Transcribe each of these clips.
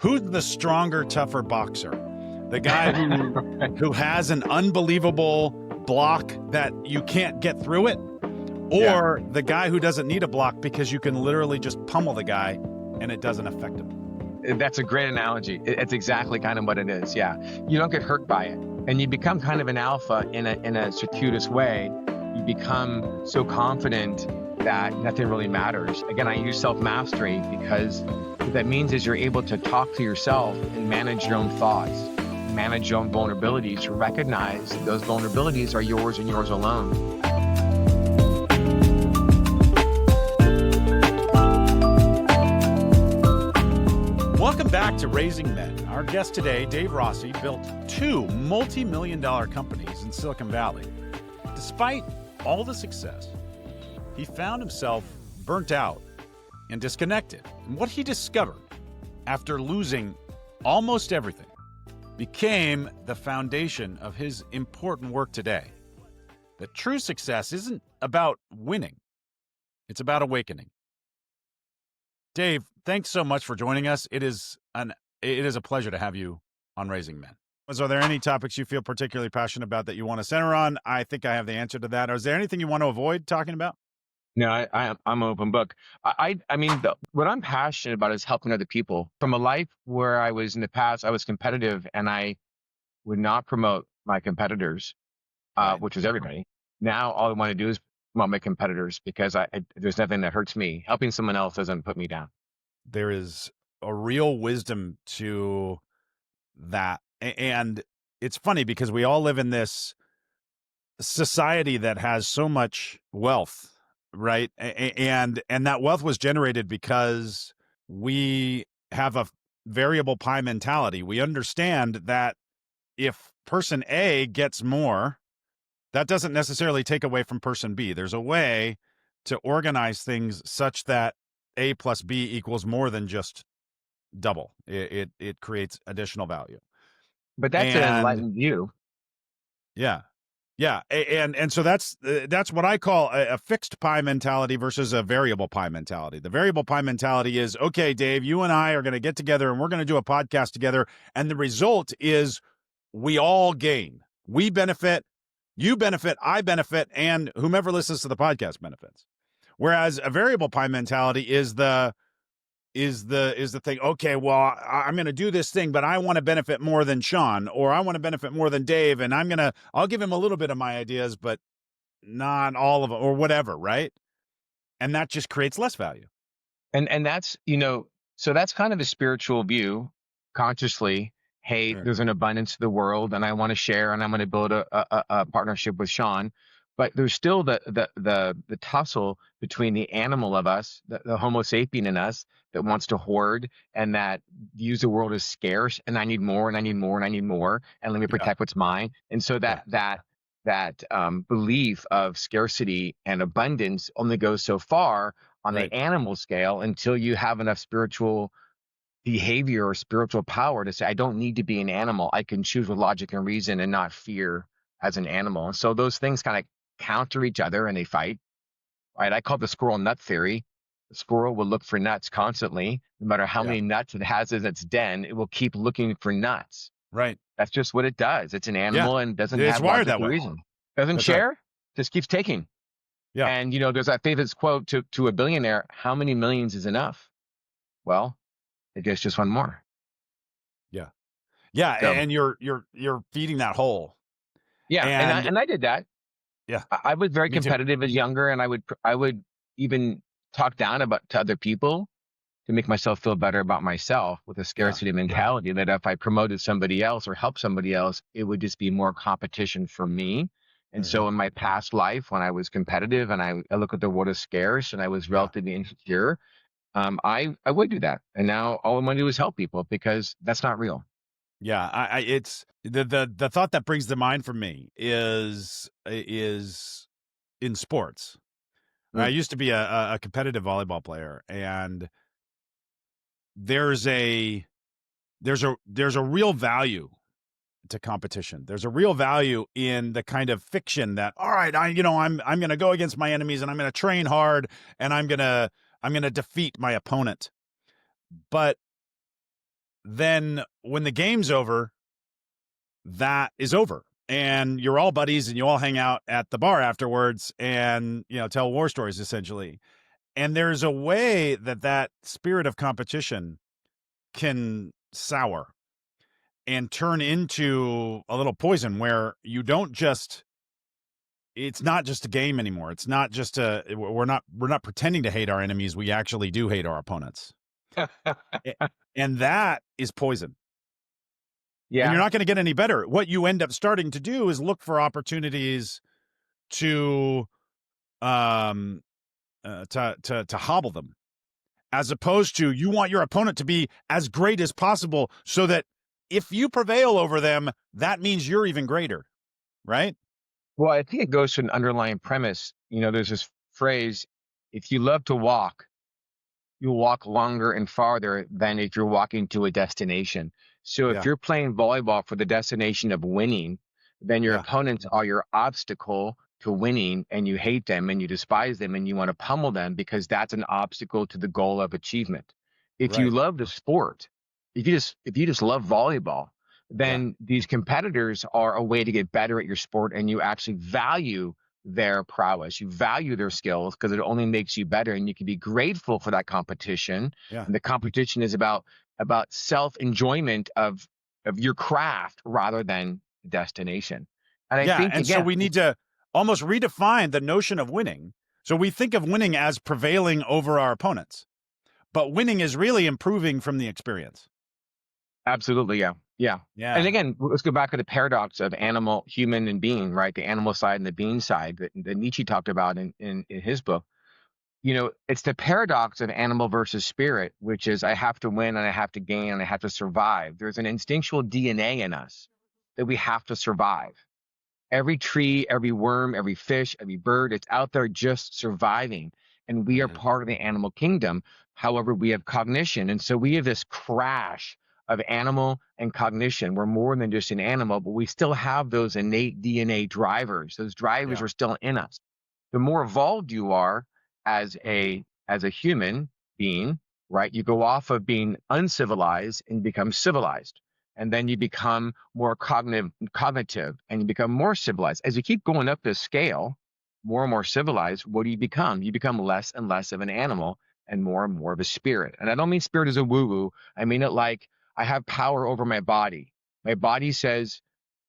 Who's the stronger, tougher boxer? The guy who has an unbelievable block that you can't get through it? Or the guy who doesn't need a block because you can literally just pummel the guy and it doesn't affect him? That's a great analogy. It's exactly kind of what it is. Yeah. You don't get hurt by it. And you become kind of an alpha in a circuitous way. You become so confident that nothing really matters. Again, I use self-mastery because what that means is you're able to talk to yourself and manage your own thoughts, manage your own vulnerabilities, to recognize that those vulnerabilities are yours and yours alone. Welcome back to Raising Men. Our guest today, Dave Rossi, built 2 multi-million-dollar companies in Silicon Valley. Despite all the success, he found himself burnt out and disconnected. And what he discovered after losing almost everything became the foundation of his important work today. That true success isn't about winning. It's about awakening. Dave, thanks so much for joining us. It is a pleasure to have you on Raising Men. So are there any topics you feel particularly passionate about that you want to center on? I think I have the answer to that. Or is there anything you want to avoid talking about? No, I'm an open book. What I'm passionate about is helping other people. From a life where I was in the past, I was competitive and I would not promote my competitors, which was everybody. Now all I want to do is promote my competitors because there's nothing that hurts me. Helping someone else doesn't put me down. There is a real wisdom to that. And it's funny because we all live in this society that has so much wealth, right? And that wealth was generated because we have a variable pie mentality. We understand that if person A gets more, that doesn't necessarily take away from person B. There's a way to organize things such that A plus B equals more than just double. It creates additional value. But that's an enlightened view. Yeah. Yeah. And so that's what I call a fixed pie mentality versus a variable pie mentality. The variable pie mentality is, okay, Dave, you and I are going to get together and we're going to do a podcast together. And the result is we all gain. We benefit, you benefit, I benefit, and whomever listens to the podcast benefits. Whereas a variable pie mentality is the thing, okay, well, I'm going to do this thing, but I want to benefit more than Sean, or I want to benefit more than Dave, and I'll give him a little bit of my ideas, but not all of them, or whatever, right? And that just creates less value. And that's, so that's kind of a spiritual view, consciously. Hey, Sure. There's an abundance to the world, and I want to share, and I'm going to build a partnership with Sean. But there's still the tussle between the animal of us, the Homo sapien in us, that wants to hoard and that views the world as scarce, and I need more, and I need more, and I need more, and let me protect what's mine. And so that belief of scarcity and abundance only goes so far on the animal scale until you have enough spiritual behavior or spiritual power to say, I don't need to be an animal. I can choose with logic and reason and not fear as an animal. And so those things kind of counter each other and they fight, right? I call it the Squirrel Nut Theory. The squirrel will look for nuts constantly. No matter how many nuts it has in its den, it will keep looking for nuts. Right. That's just what it does. It's an animal and doesn't have wired logic that or way. reason. Doesn't That's share, right. Just keeps taking. Yeah. And, there's that famous quote to a billionaire, how many millions is enough? Well, it gets just one more. Yeah. Yeah. So, and you're feeding that hole. Yeah. And I did that. Yeah. I was very competitive as younger, and I would even talk down to other people to make myself feel better about myself with a scarcity mentality that if I promoted somebody else or helped somebody else, it would just be more competition for me. And so in my past life, when I was competitive and I look at the world as scarce and I was relatively insecure, I would do that. And now all I want to do is help people because that's not real. Yeah, it's the thought that brings to mind for me is in sports. I used to be a competitive volleyball player, and there's a real value to competition. There's a real value in the kind of fiction that, all right, I'm going to go against my enemies and I'm going to train hard and I'm going to defeat my opponent. But then when the game's over, that is over. And you're all buddies and you all hang out at the bar afterwards and, tell war stories essentially. And there's a way that spirit of competition can sour and turn into a little poison where you don't just, it's not just a game anymore. It's not just we're not pretending to hate our enemies. We actually do hate our opponents. And that is poison. And you're Yeah. not going to get any better. What you end up starting to do is look for opportunities to to hobble them, as opposed to you want your opponent to be as great as possible so that if you prevail over them, that means you're even greater, right? Well, I think it goes to an underlying premise. There's this phrase, if you love to walk, you'll walk longer and farther than if you're walking to a destination. So if Yeah. you're playing volleyball for the destination of winning, then your Yeah. opponents are your obstacle to winning, and you hate them and you despise them and you want to pummel them because that's an obstacle to the goal of achievement. If you Right. love the sport, if you just love volleyball, Yeah. then these competitors are a way to get better at your sport, and you actually value their prowess. You value their skills because it only makes you better, and you can be grateful for that competition. Yeah. And the competition is about self enjoyment of your craft rather than destination. And I Yeah. think And so again, we need to almost redefine the notion of winning. So we think of winning as prevailing over our opponents, but winning is really improving from the experience. absolutely, yeah, yeah. And Yeah. again, let's go back to the paradox of animal, human, and being, right? The animal side and the being side that Nietzsche talked about in his book. It's the paradox of animal versus spirit, which is I have to win and I have to gain and I have to survive. There's an instinctual DNA in us that we have to survive. Every tree, every worm, every fish, every bird, it's out there just surviving. And we are Mhm. part of the animal kingdom. However, we have cognition. And so we have this crash of animal and cognition. We're more than just an animal, but we still have those innate DNA drivers. Those drivers Yeah. are still in us. The more evolved you are as a human being, right? You go off of being uncivilized and become civilized, and then you become more cognitive and you become more civilized. As you keep going up this scale, more and more civilized, what do you become? You become less and less of an animal and more of a spirit. And I don't mean spirit as a woo woo. I mean it like I have power over my body. My body says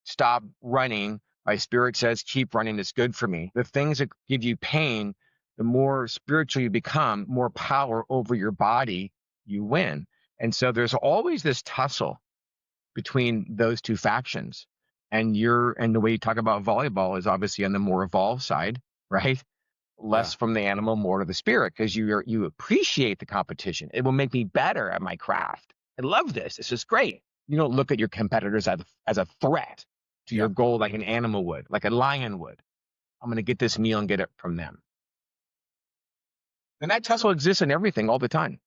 stop running. My spirit says keep running. It's good for me. The things that give you pain, the more spiritual you become, more power over your body you win. And so there's always this tussle between those two factions. And the way you talk about volleyball is obviously on the more evolved side, right? Yeah. Less from the animal, more to the spirit, because you appreciate the competition. It will make me better at my craft. I love this. This is great. You don't look at your competitors as a threat to Yeah. your goal like an animal would, like a lion would. I'm going to get this meal and get it from them. And that tussle exists in everything all the time,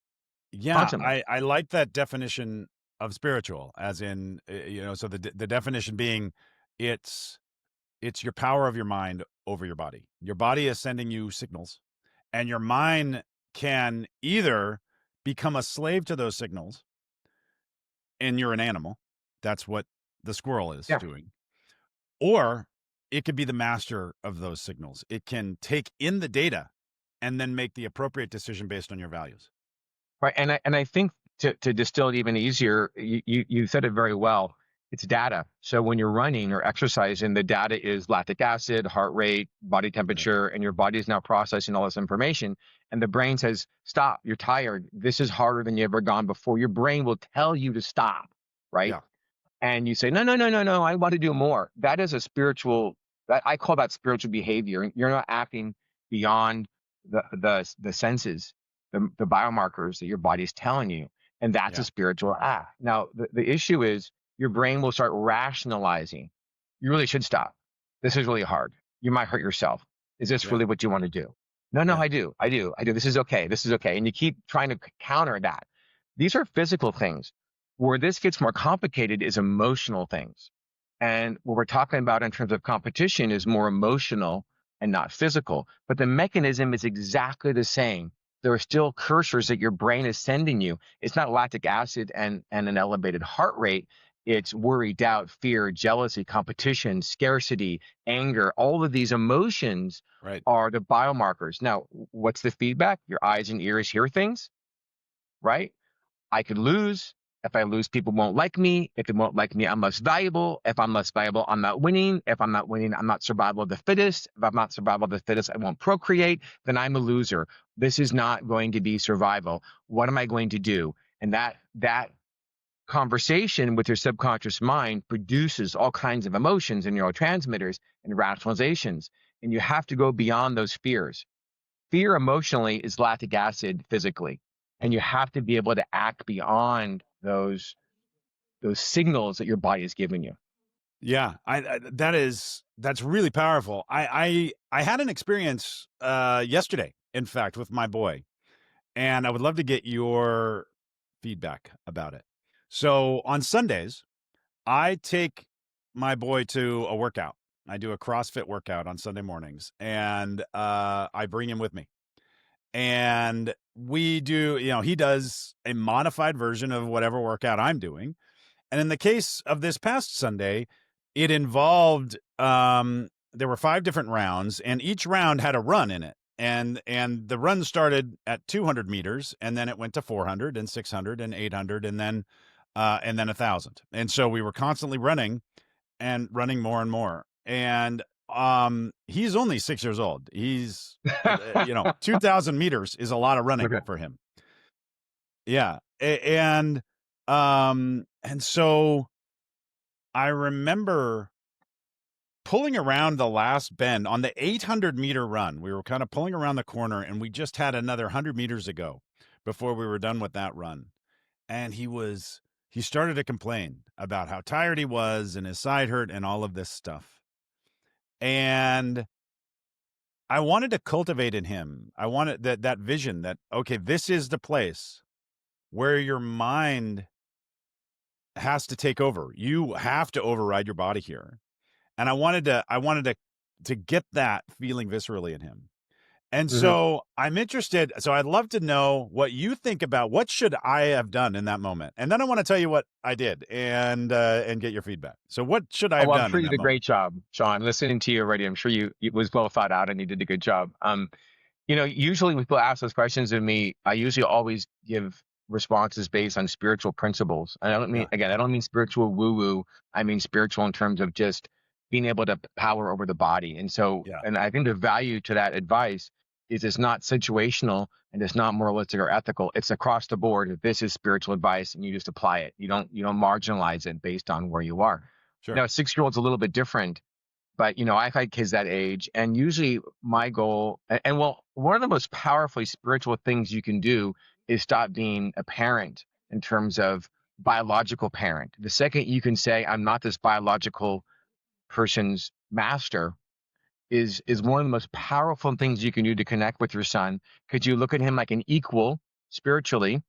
Yeah, constantly. I like that definition of spiritual, as in, so the definition being, it's it's your power of your mind over your body. Your body is sending you signals, and your mind can either become a slave to those signals, and you're an animal. That's what the squirrel is Yeah. doing. Or it could be the master of those signals. It can take in the data and then make the appropriate decision based on your values. Right. And I think to distill it even easier, you said it very well. It's data. So when you're running or exercising, the data is lactic acid, heart rate, body Right. temperature, and your body is now processing all this information. And the brain says, stop, you're tired. This is harder than you ever gone before. Your brain will tell you to stop, right? Yeah. And you say, no, no, no, no, no, I want to do more. That is a spiritual, that I call that spiritual behavior. You're not acting beyond the senses, the biomarkers that your body's telling you. And that's a Yeah. spiritual act. Now, the issue is your brain will start rationalizing. You really should stop. This is really hard. You might hurt yourself. Is this Yeah. really what you want to do? No, no, Yeah. I do. I do. I do. This is okay. This is okay. And you keep trying to counter that. These are physical things. Where this gets more complicated is emotional things. And what we're talking about in terms of competition is more emotional and not physical. But the mechanism is exactly the same. there are still cursors that your brain is sending you. It's not lactic acid and an elevated heart rate. It's worry, doubt, fear, jealousy, competition, scarcity, anger. All of these emotions Right. are the biomarkers. Now, what's the feedback? Your eyes and ears hear things, right? I could lose. If I lose, people won't like me. If they won't like me, I'm less valuable. If I'm less valuable, I'm not winning. If I'm not winning, I'm not survival of the fittest. If I'm not survival of the fittest, I won't procreate. Then I'm a loser. This is not going to be survival. What am I going to do? And that conversation with your subconscious mind produces all kinds of emotions and neurotransmitters and rationalizations. And you have to go beyond those fears. Fear emotionally is lactic acid physically, and you have to be able to act beyond those signals that your body is giving you. Yeah, that's really powerful. I had an experience yesterday, in fact, with my boy, and I would love to get your feedback about it. So on Sundays, I take my boy to a workout. I do a CrossFit workout on Sunday mornings, and I bring him with me. And we do, he does a modified version of whatever workout I'm doing. And in the case of this past Sunday, it involved there were 5 different rounds, and each round had a run in it. And the run started at 200 meters, and then it went to 400 and 600 and 800, and then 1,000. And so we were constantly running and running more and more. And he's only 6 years old. He's 2,000 meters is a lot of running Okay. for him. Yeah. And so I remember pulling around the last bend on the 800-meter run. We were kind of pulling around the corner, and we just had another 100 meters to go before we were done with that run. And he started to complain about how tired he was and his side hurt and all of this stuff. And I wanted to cultivate in him. I wanted that vision that, okay, this is the place where your mind has to take over. You have to override your body here. And I wanted to get that feeling viscerally in him. And so I'm interested. So I'd love to know what you think about what should I have done in that moment. And then I want to tell you what I did and get your feedback. So what should I have Oh, I'm done sure in you that did a moment? great job, Sean. Listening to you already, I'm sure it was well thought out and you did a good job. Usually when people ask those questions of me, I usually always give responses based on spiritual principles. And Yeah. I don't mean spiritual woo-woo. I mean spiritual in terms of just being able to power over the body. And so, Yeah. and I think the value to that advice is it's not situational and it's not moralistic or ethical. It's across the board. This is spiritual advice and you just apply it. You don't marginalize it based on where you are. Sure. Now, a 6-year-old's a little bit different, but I've had kids that age, and usually my goal, and well, one of the most powerfully spiritual things you can do is stop being a parent in terms of biological parent. The second you can say, I'm not this biological person's master, is one of the most powerful things you can do to connect with your son, because you look at him like an equal spiritually,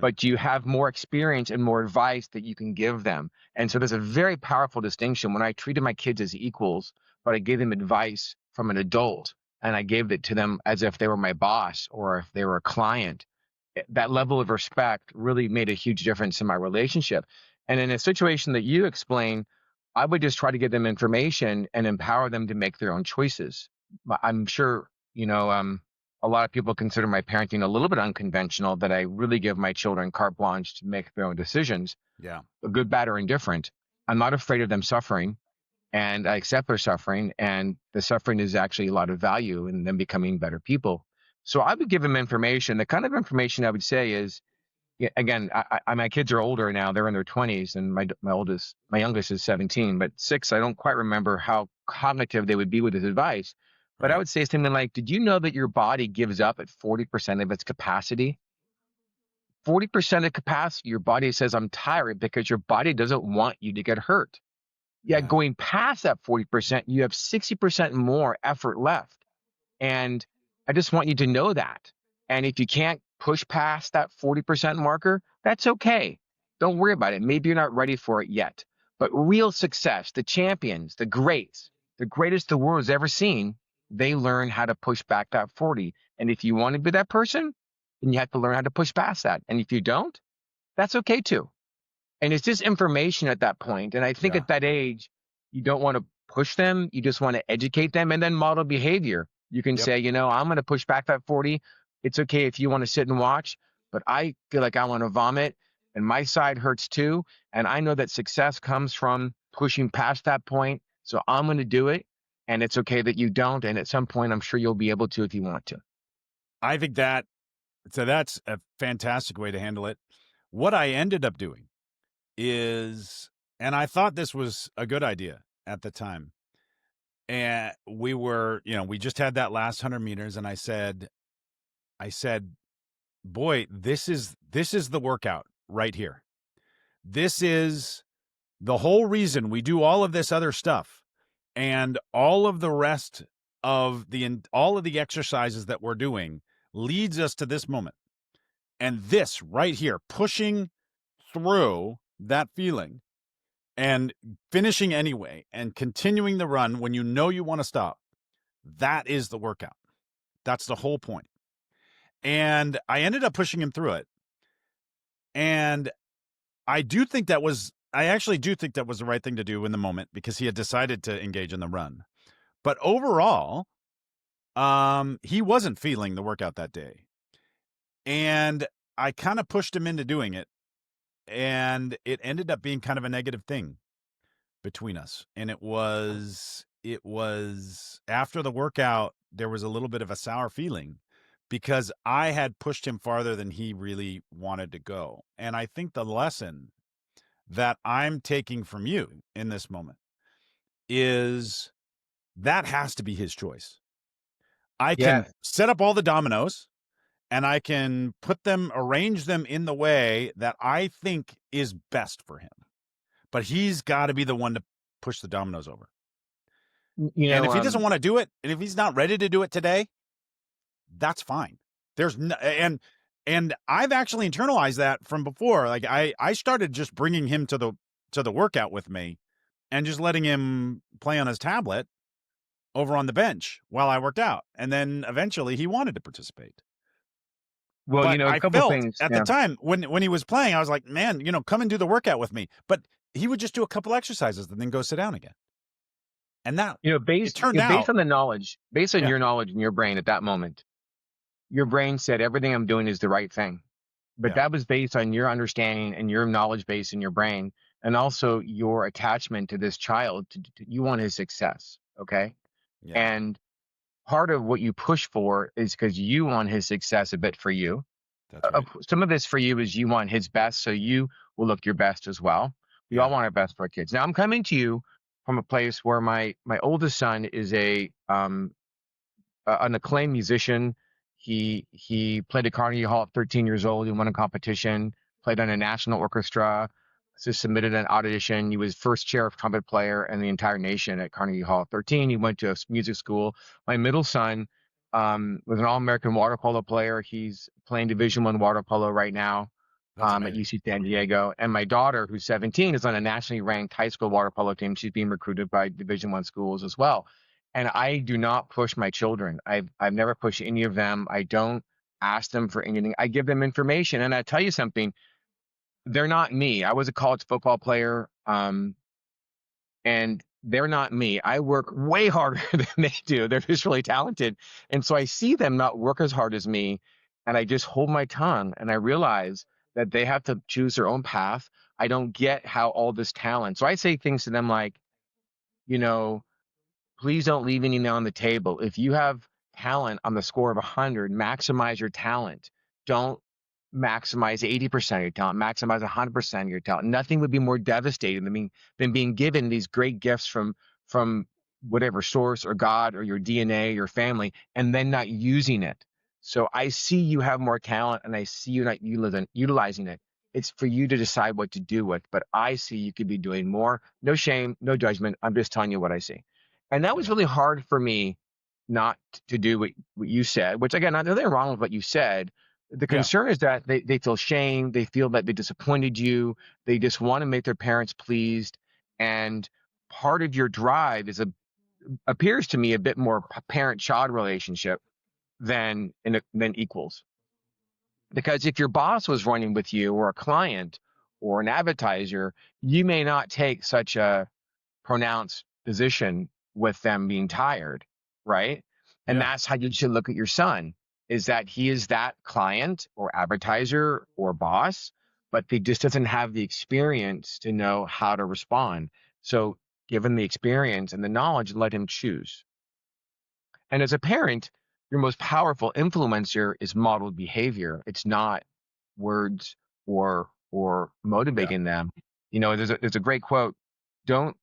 but you have more experience and more advice that you can give them. And so there's a very powerful distinction when I treated my kids as equals, but I gave them advice from an adult and I gave it to them as if they were my boss or if they were a client. That level of respect really made a huge difference in my relationship. And in a situation that you explain, I would just try to give them information and empower them to make their own choices. I'm sure, a lot of people consider my parenting a little bit unconventional, that I really give my children carte blanche to make their own decisions, Yeah. good, bad, or indifferent. I'm not afraid of them suffering, and I accept their suffering, and the suffering is actually a lot of value in them becoming better people. So I would give them information. The kind of information I would say is, yeah, again, my kids are older now; they're in their 20s, and my youngest is 17, but 6. I don't quite remember how cognitive they would be with this advice, but I Right. would say something like, "Did you know that your body gives up at 40% of its capacity? 40% of capacity, your body says, I'm tired because your body doesn't want you to get hurt. Yet Yeah. going past that 40%, you have 60% more effort left. And I just want you to know that. And if you can't push past that 40% marker, that's okay. Don't worry about it. Maybe you're not ready for it yet. But real success, the champions, the greats, the greatest the world has ever seen, they learn how to push back that 40. And if you want to be that person, then you have to learn how to push past that. And if you don't, that's okay too. And it's just information at that point. And I think Yeah. at that age, you don't want to push them. You just want to educate them and then model behavior. You can Yep. say, I'm going to push back that 40. It's okay if you want to sit and watch, but I feel like I want to vomit and my side hurts too. And I know that success comes from pushing past that point. So I'm going to do it. And it's okay that you don't. And at some point, I'm sure you'll be able to if you want to. I think that's a fantastic way to handle it. What I ended up doing is, and I thought this was a good idea at the time. And we just had that last 100 meters, and I said, boy, this is the workout right here. This is the whole reason we do all of this other stuff, and all of the rest of all of the exercises that we're doing leads us to this moment. And this right here, pushing through that feeling and finishing anyway and continuing the run when you know you want to stop, that is the workout. That's the whole point. And I ended up pushing him through it. And I actually do think that was the right thing to do in the moment, because he had decided to engage in the run. But overall, he wasn't feeling the workout that day. And I kind of pushed him into doing it. And it ended up being kind of a negative thing between us. And it was after the workout, there was a little bit of a sour feeling, because I had pushed him farther than he really wanted to go. And I think the lesson that I'm taking from you in this moment is that has to be his choice. I can Yeah. set up all the dominoes, and I can arrange them in the way that I think is best for him. But he's got to be the one to push the dominoes over. You And know, if he doesn't want to do it, and if he's not ready to do it today, that's fine. There's no, and I've actually internalized that from before. Like I started just bringing him to the workout with me, and just letting him play on his tablet over on the bench while I worked out. And then eventually he wanted to participate. well, But a I couple felt things. at the Yeah. time when he was playing, I was like, man, come and do the workout with me. But he would just do a couple exercises and then go sit down again. And that it turned Based out, on the knowledge, based on yeah, your knowledge in your brain at that moment, your brain said everything I'm doing is the right thing. But yeah, that was based on your understanding and your knowledge base in your brain, and also your attachment to this child. You want his success, okay? yeah, And part of what you push for is because you want his success a bit for you. that's right. Some of this for you is you want his best, so you will look your best as well. We all Yeah, want our best for our kids. Now, I'm coming to you from a place where my oldest son is an acclaimed musician. He played at Carnegie Hall at 13 years old. He won a competition, played on a national orchestra, just submitted an audition. He was first chair of trumpet player in the entire nation at Carnegie Hall at 13. He went to a music school. My middle son was an All-American water polo player. He's playing Division I water polo right now that's at amazing. UC San Diego. And my daughter, who's 17, is on a nationally ranked high school water polo team. She's being recruited by Division I schools as well. And I do not push my children. I've never pushed any of them. I don't ask them for anything. I give them information. And I tell you something, they're not me. I was a college football player, and they're not me. I work way harder than they do. They're just really talented. And so I see them not work as hard as me, and I just hold my tongue and I realize that they have to choose their own path. I don't get how all this talent. So I say things to them like, you know, please don't leave anything on the table. If you have talent on the score of 100, maximize your talent. Don't maximize 80% of your talent, maximize 100% of your talent. Nothing would be more devastating than being given these great gifts from whatever source or God or your DNA, your family, and then not using it. So I see you have more talent and I see you not utilizing it. It's for you to decide what to do with, but I see you could be doing more. No shame, no judgment. I'm just telling you what I see. And that was Yeah, really hard for me not to do what you said, which again, nothing wrong with what you said. The yeah, concern is that they feel shame. They feel that they disappointed you. They just want to make their parents pleased. And part of your drive appears to me a bit more parent-child relationship. than equals. Because if your boss was running with you, or a client or an advertiser, you may not take such a pronounced position with them being tired, right? And Yeah. that's how you should look at your son, is that he is that client or advertiser or boss, but he just doesn't have the experience to know how to respond. So given the experience and the knowledge, let him choose. And as a parent, your most powerful influencer is modeled behavior. It's not words or Yeah. motivating them. There's a great quote. Don't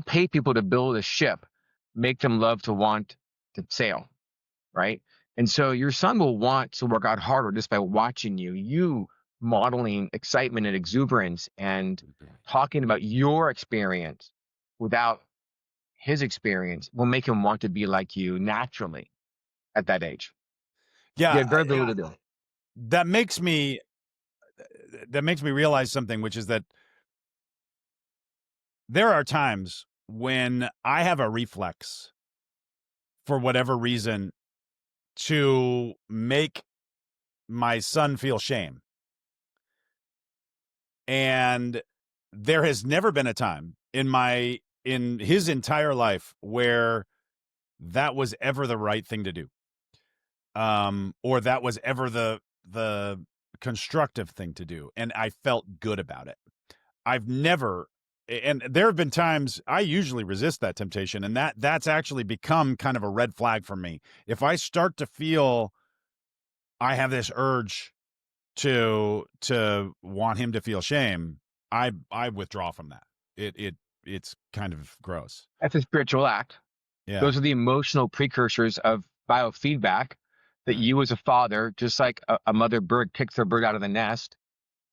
pay people to build a ship. Make them love to want to sail, right? And so your son will want to work out harder just by watching you modeling excitement and exuberance and talking about your experience without his experience will make him want to be like you naturally at that age. You Yeah. have very little to do. That makes me realize something, which is that there are times when I have a reflex for whatever reason to make my son feel shame. And there has never been a time in his entire life where that was ever the right thing to do. Or that was ever the constructive thing to do. And I felt good about it. I've never, and there have been times I usually resist that temptation, and that's actually become kind of a red flag for me. If I start to feel I have this urge to want him to feel shame, I withdraw from that. It's kind of gross. That's a spiritual act. Yeah. Those are the emotional precursors of biofeedback that you as a father, just like a mother bird kicks her bird out of the nest,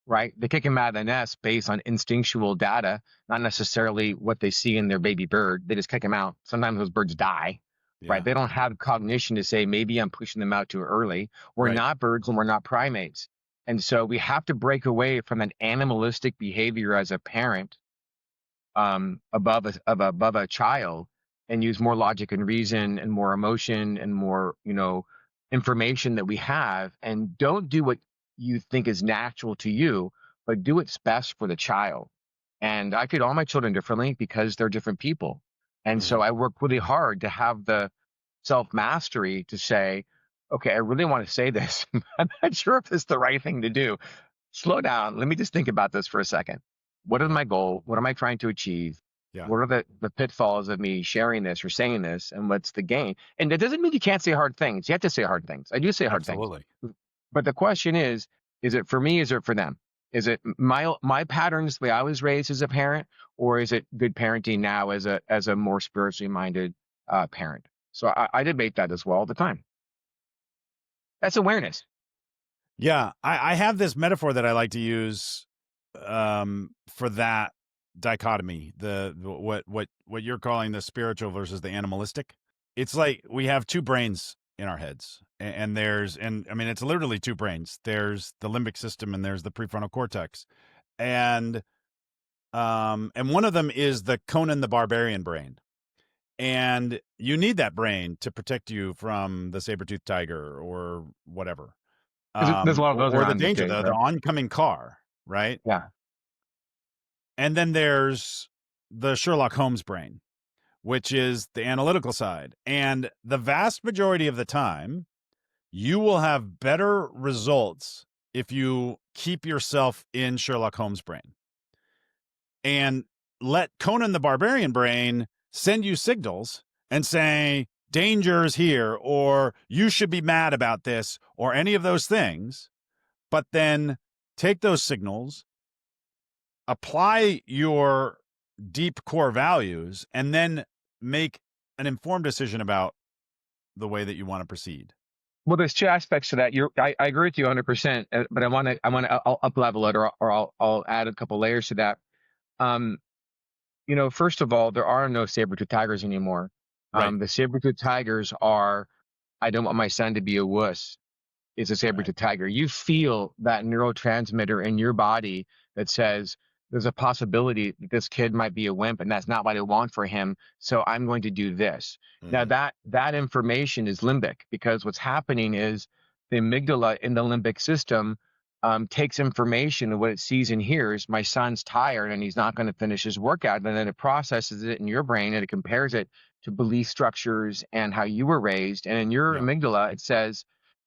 right? They kick him out of the nest based on instinctual data, not necessarily what they see in their baby bird. They just kick him out. Sometimes those birds die, right? Yeah. They don't have cognition to say, maybe I'm pushing them out too early. We're Right. not birds and we're not primates. And so we have to break away from an animalistic behavior as a parent, above a child, and use more logic and reason and more emotion and more information that we have, and don't do what you think is natural to you, but do what's best for the child. And I treat all my children differently because they're different people, and so Mhm. I work really hard to have the self mastery to say, okay, I really want to say this. I'm not sure if it's the right thing to do. Slow down. Let me just think about this for a second. What is Yeah. my goal? What am I trying to achieve? Yeah. What are the pitfalls of me sharing this or saying this? And what's the gain? And that doesn't mean you can't say hard things. You have to say hard things. I do say hard things. Absolutely. But the question is it for me? Is it for them? Is it my patterns, the way I was raised as a parent, or is it good parenting now as a more spiritually minded parent? So I debate that as well all the time. That's awareness. Yeah. I have this metaphor that I like to use for that dichotomy, what you're calling the spiritual versus the animalistic. It's like we have two brains in our heads, and I mean, it's literally two brains. There's the limbic system and there's the prefrontal cortex, and one of them is the Conan the Barbarian brain, and you need that brain to protect you from the saber-toothed tiger or whatever, There's a lot of those or the around these danger, days, the right? oncoming car, right? Yeah. And then there's the Sherlock Holmes brain, which is the analytical side. And the vast majority of the time, you will have better results if you keep yourself in Sherlock Holmes brain and let Conan the Barbarian brain send you signals and say, danger's here, or you should be mad about this, or any of those things. But then take those signals, apply your deep core values, and then make an informed decision about the way that you want to proceed. Well, there's two aspects to that. I agree with you 100%, but I'll up level it, or I'll add a couple layers to that. Um, first of all, there are no saber-tooth tigers anymore. Right. The saber-tooth tigers are, I don't want my son to be a wuss. It's a Right. saber-tooth tiger. You feel that neurotransmitter in your body that says, there's a possibility that this kid might be a wimp and that's not what I want for him. So I'm going to do this. Now Hmm. that information is limbic, because what's happening is the amygdala in the limbic system takes information and what it sees and hears. My son's tired and he's not going to finish his workout. And then it processes it in your brain and it compares it to belief structures and how you were raised. And in your Yeah. amygdala, it says,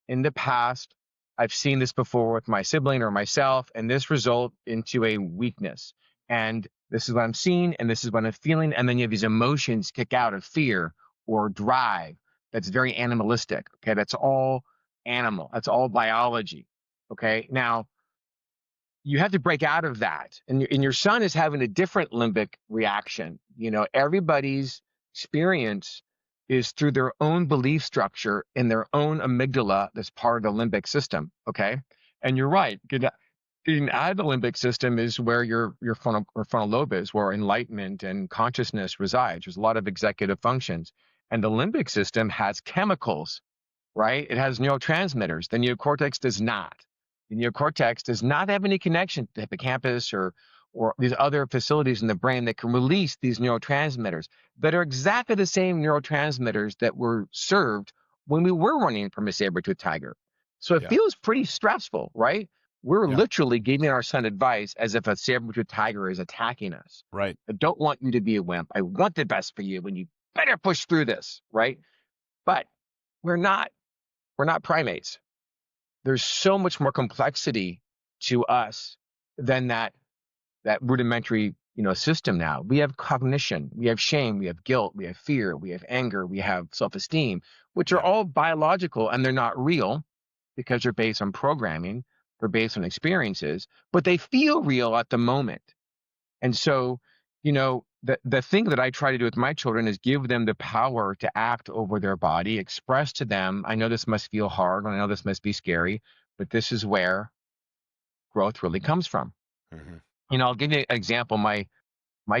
in the past, I've seen this before with my sibling or myself, and this result into a weakness. And this is what I'm seeing, and this is what I'm feeling. And then you have these emotions kick out of fear or drive. That's very animalistic. Okay. That's all animal. That's all biology. Okay. Now, you have to break out of that. And your son is having a different limbic reaction. Everybody's experience is through their own belief structure in their own amygdala that's part of the limbic system. Okay. And you're right. Getting out of the limbic system is where your frontal lobe is, where enlightenment and consciousness resides. There's a lot of executive functions. And the limbic system has chemicals, right? It has neurotransmitters. The neocortex does not. The neocortex does not have any connection to the hippocampus or these other facilities in the brain that can release these neurotransmitters that are exactly the same neurotransmitters that were served when we were running from a saber-toothed tiger. So it Yeah. feels pretty stressful, right? We're Yeah. literally giving our son advice as if a saber-toothed tiger is attacking us. Right. I don't want you to be a wimp. I want the best for you, and you better push through this, right? But we're not primates. There's so much more complexity to us than that rudimentary system. Now we have cognition, we have shame, we have guilt, we have fear, we have anger, we have self-esteem, which are Yeah. all biological, and they're not real because they're based on programming, they're based on experiences, but they feel real at the moment. And so, the thing that I try to do with my children is give them the power to act over their body, express to them, I know this must feel hard, and I know this must be scary, but this is where growth really comes from. Hmm. I'll give you an example. My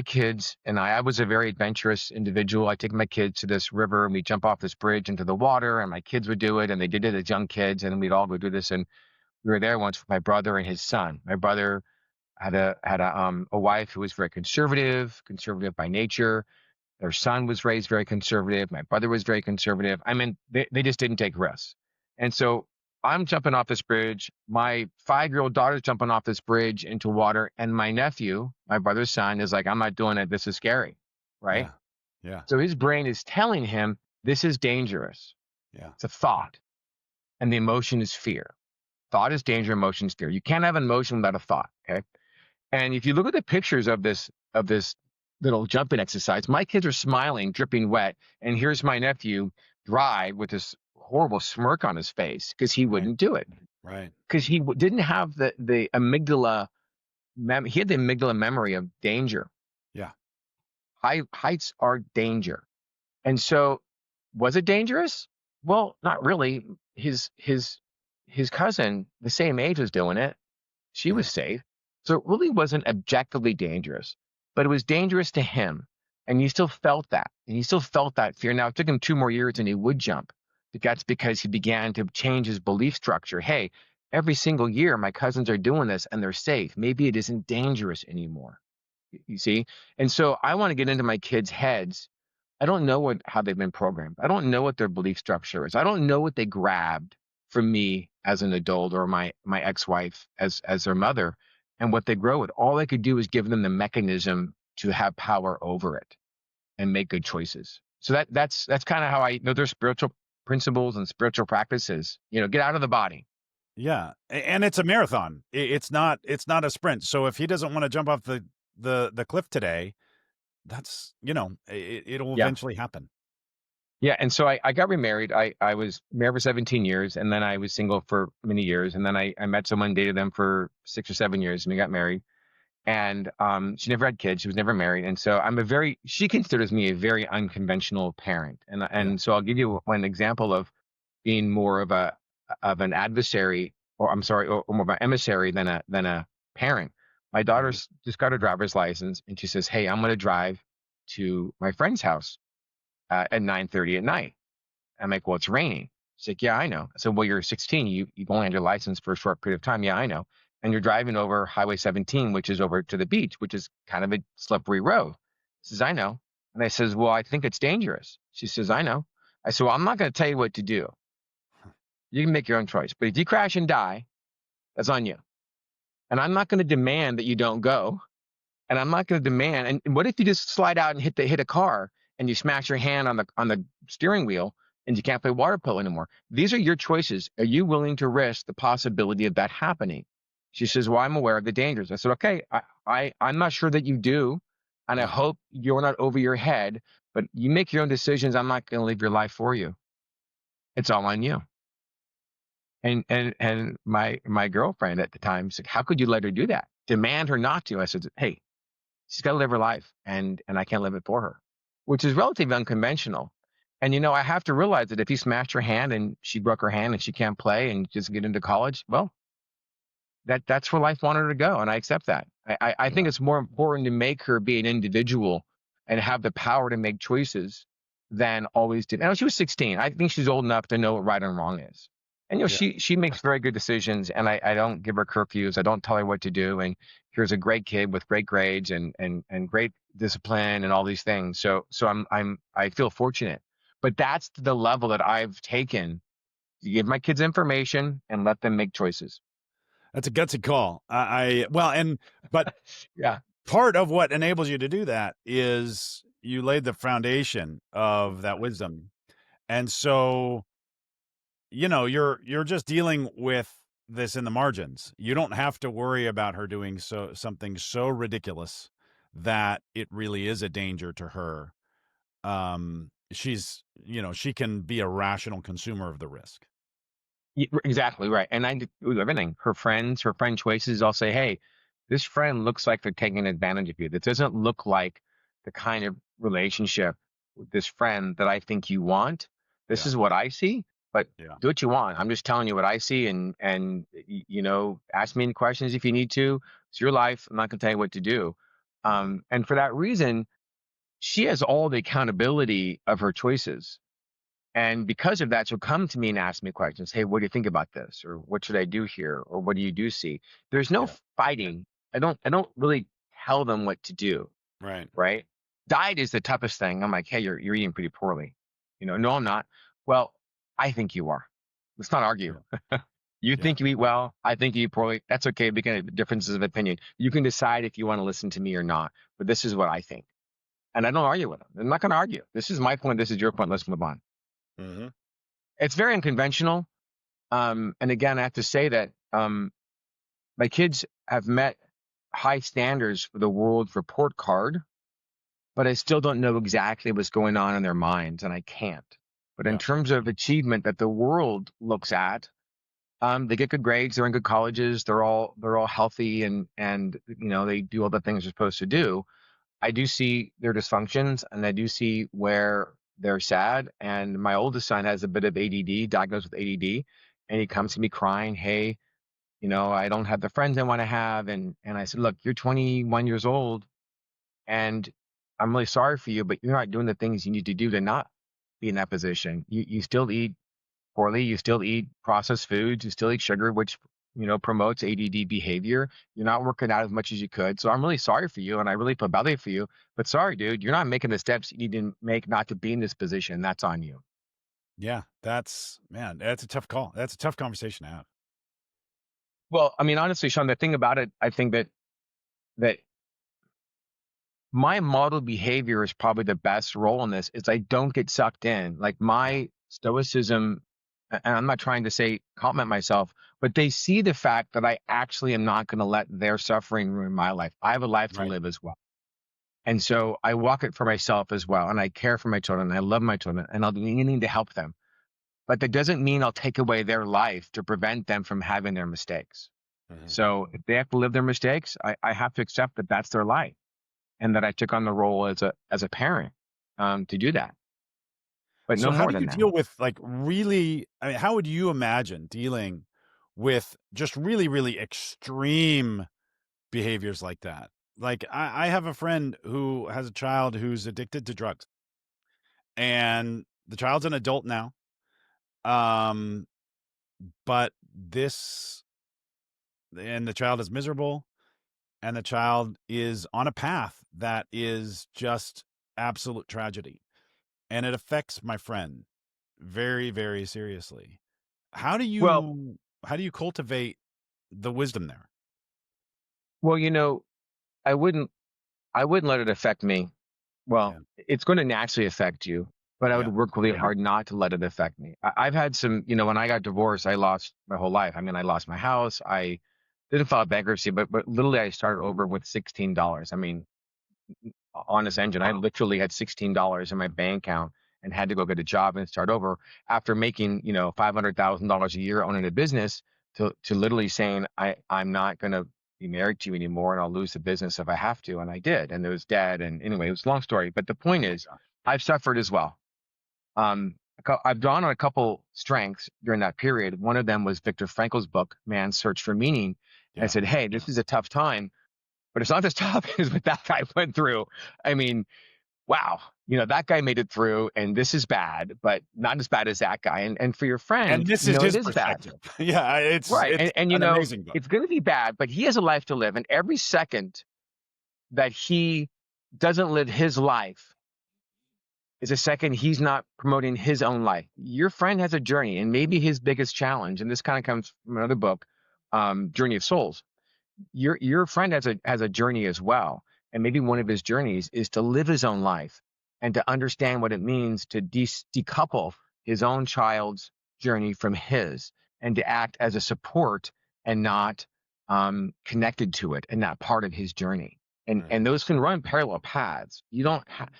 kids and I was a very adventurous individual. I take my kids to this river and we jump off this bridge into the water, and my kids would do it, and they did it as young kids, and we'd all go do this. And we were there once with my brother and his son. My brother had a wife who was very conservative by nature. Their son was raised very conservative. My brother was very conservative. I mean, they just didn't take risks. And so I'm jumping off this bridge. My 5-year-old daughter's jumping off this bridge into water. And my nephew, my brother's son, is like, I'm not doing it. This is scary. Right. Yeah. Yeah. So his brain is telling him this is dangerous. Yeah. It's a thought. And the emotion is fear. Thought is danger, emotion is fear. You can't have an emotion without a thought. Okay. And if you look at the pictures of this little jumping exercise, my kids are smiling, dripping wet, and here's my nephew dry with this horrible smirk on his face because he Right. wouldn't do it Right. because he didn't have the amygdala. He had the amygdala memory of danger. Yeah. Heights are danger, and so was it dangerous? Well, not really. His cousin, the same age, was doing it. She Mhm. was safe. So it really wasn't objectively dangerous, but it was dangerous to him. And he still felt that. And he still felt that fear. Now, it took him 2 more years and he would jump. But that's because he began to change his belief structure. Hey, every single year, my cousins are doing this and they're safe. Maybe it isn't dangerous anymore. You see? And so I want to get into my kids' heads. I don't know how they've been programmed. I don't know what their belief structure is. I don't know what they grabbed from me as an adult or my ex-wife as their mother and what they grow with. All I could do is give them the mechanism to have power over it and make good choices. So that's kind of how I know there's spiritual principles and spiritual practices. Get out of the body. Yeah. And it's a marathon. It's not a sprint. So if he doesn't want to jump off the cliff today, that's, it'll Yeah. eventually happen. Yeah, and so I got remarried. I was married for 17 years, and then I was single for many years, and then I met someone, dated them for 6 or 7 years, and we got married. And she never had kids. She was never married, and so she considers me a very unconventional parent. And Yeah. and so I'll give you one example of being more of an adversary, or I'm sorry, or more of an emissary than a parent. My Mhm. daughter's just got her driver's license, and she says, "Hey, I'm going to drive to my friend's house at 9:30 at night." I'm like, "Well, it's raining." She's like, "Yeah, I know." I said, "Well, you're 16. You've only had your license for a short period of time." "Yeah, I know." and you're driving over Highway 17, which is over to the beach, which is kind of a slippery road. She says, I know. And I says, well, I think it's dangerous. She says, I know. I said, well, I'm not going to tell you what to do. You can make your own choice. But if you crash and die, that's on you. And I'm not going to demand that you don't go. And I'm not going to demand. And what if you just slide out and hit a car and you smash your hand on the steering wheel and you can't play water polo anymore? These are your choices. Are you willing to risk the possibility of that happening? She says, well, I'm aware of the dangers. I said, okay, I'm not sure that you do. And I Yeah. hope you're not over your head, but you make your own decisions. I'm not going to live your life for you. It's all on you. And my girlfriend at the time said, how could you let her do that? Demand her not to. I said, hey, she's got to live her life, and I can't live it for her, which is relatively unconventional. And I have to realize that if you smashed her hand and she broke her hand and she can't play and just get into college, well, that's where life wanted her to go, and I accept that. I think Yeah. it's more important to make her be an individual and have the power to make choices than always did. And she was 16. I think she's old enough to know what right and wrong is. And Yeah. she makes very good decisions, and I don't give her curfews. I don't tell her what to do. And here's a great kid with great grades and great discipline and all these things. So I feel fortunate. But that's the level that I've taken to give my kids information and let them make choices. That's a gutsy call. But Yeah. part of what enables you to do that is you laid the foundation of that wisdom. And so, you're just dealing with this in the margins. You don't have to worry about her doing something so ridiculous that it really is a danger to her. She can be a rational consumer of the risk. Exactly right. And I do with everything. Her friend choices, I'll say, hey, this friend looks like they're taking advantage of you. That doesn't look like the kind of relationship with this friend that I think you want. This Yeah. is what I see, but Yeah. do what you want. I'm just telling you what I see, and ask me any questions if you need to. It's your life. I'm not going to tell you what to do. And for that reason, she has all the accountability of her choices. And because of that, she'll come to me and ask me questions. Hey, what do you think about this? Or what should I do here? Or what do you do see? There's no Yeah. fighting. I don't really tell them what to do, Right. right? Diet is the toughest thing. I'm like, hey, you're eating pretty poorly. No, I'm not. Well, I think you are. Let's not argue. Yeah. You Yeah. think you eat well, I think you eat poorly. That's okay. We can have differences of opinion. You can decide if you want to listen to me or not. But this is what I think. And I don't argue with them. I'm not going to argue. This is my point. This is your point. Let's move on. Hmm. It's very unconventional. And again, I have to say that my kids have met high standards for the world report card, but I still don't know exactly what's going on in their minds, and I can't. But in Yeah. terms of achievement that the world looks at, they get good grades, they're in good colleges, they're all healthy, and they do all the things they're supposed to do. I do see their dysfunctions, and I do see where they're sad. And my oldest son has a bit of ADD, diagnosed with ADD, and he comes to me crying, "Hey, I don't have the friends I want to have." And I said, "Look, you're 21 years old, and I'm really sorry for you, but you're not doing the things you need to do to not be in that position. You still eat poorly, you still eat processed foods, you still eat sugar, which promotes ADD behavior. You're not working out as much as you could. So I'm really sorry for you, and I really feel badly for you. But sorry, dude, you're not making the steps you need to make not to be in this position. That's on you." Yeah. That's a tough call. That's a tough conversation to have. Well, I mean, honestly, Sean, the thing about it, I think that my model behavior is probably the best role in this. Is I don't get sucked in. Like Yeah. my stoicism, and I'm not trying to say compliment myself, but they see the fact that I actually am not going to let their suffering ruin my life. I have a life to Right. live as well. And so I walk it for myself as well. And I care for my children. I love my children, and I'll do anything to help them. But that doesn't mean I'll take away their life to prevent them from having their mistakes. Hmm. So if they have to live their mistakes, I have to accept that that's their life, and that I took on the role as a parent to do that, but So no how more do than you that. deal with how would you imagine dealing with just really, really extreme behaviors like that? Like I have a friend who has a child who's addicted to drugs, and the child's an adult now. Um, but and the child is miserable, and the child is on a path that is just absolute tragedy, and it affects my friend very, very seriously. How do Well, you cultivate the wisdom there? well, I wouldn't I wouldn't let it affect me. Well, Yeah, it's going to naturally affect you, but I would yeah, work really hard not to let it affect me. I've had some, when I got divorced, I lost my whole life. I mean, I lost my house. I didn't file bankruptcy, but literally I started over with $16. I mean, on this engine, I literally had $16 in my bank account and had to go get a job and start over after making, $500,000 a year owning a business to literally saying, I'm not going to be married to you anymore and I'll lose the business if I have to. And I did. And it was dead. And anyway, it was a long story. But the point oh my is, god, I've suffered as well. I've drawn on a couple strengths during that period. One of them was Viktor Frankl's book, Man's Search for Meaning. I yeah. said, hey, this is a tough time, but it's not as tough as what that guy went through. I mean, wow, that guy made it through and this is bad, but not as bad as that guy. And for your And friend, this is it his is bad. perspective. Yeah, Right. it's And an amazing book. it's going to be bad, but he has a life to live. And every second that he doesn't live his life is a second he's not promoting his own life. Your friend has a journey, and maybe his biggest challenge, and this kind of comes from another book, Journey of Souls. Your friend has a journey as well, and maybe one of his journeys is to live his own life and to understand what it means to decouple his own child's journey from his, and to act as a support and not connected to it and not part of his journey. And Right, and those can run parallel paths. You don't have,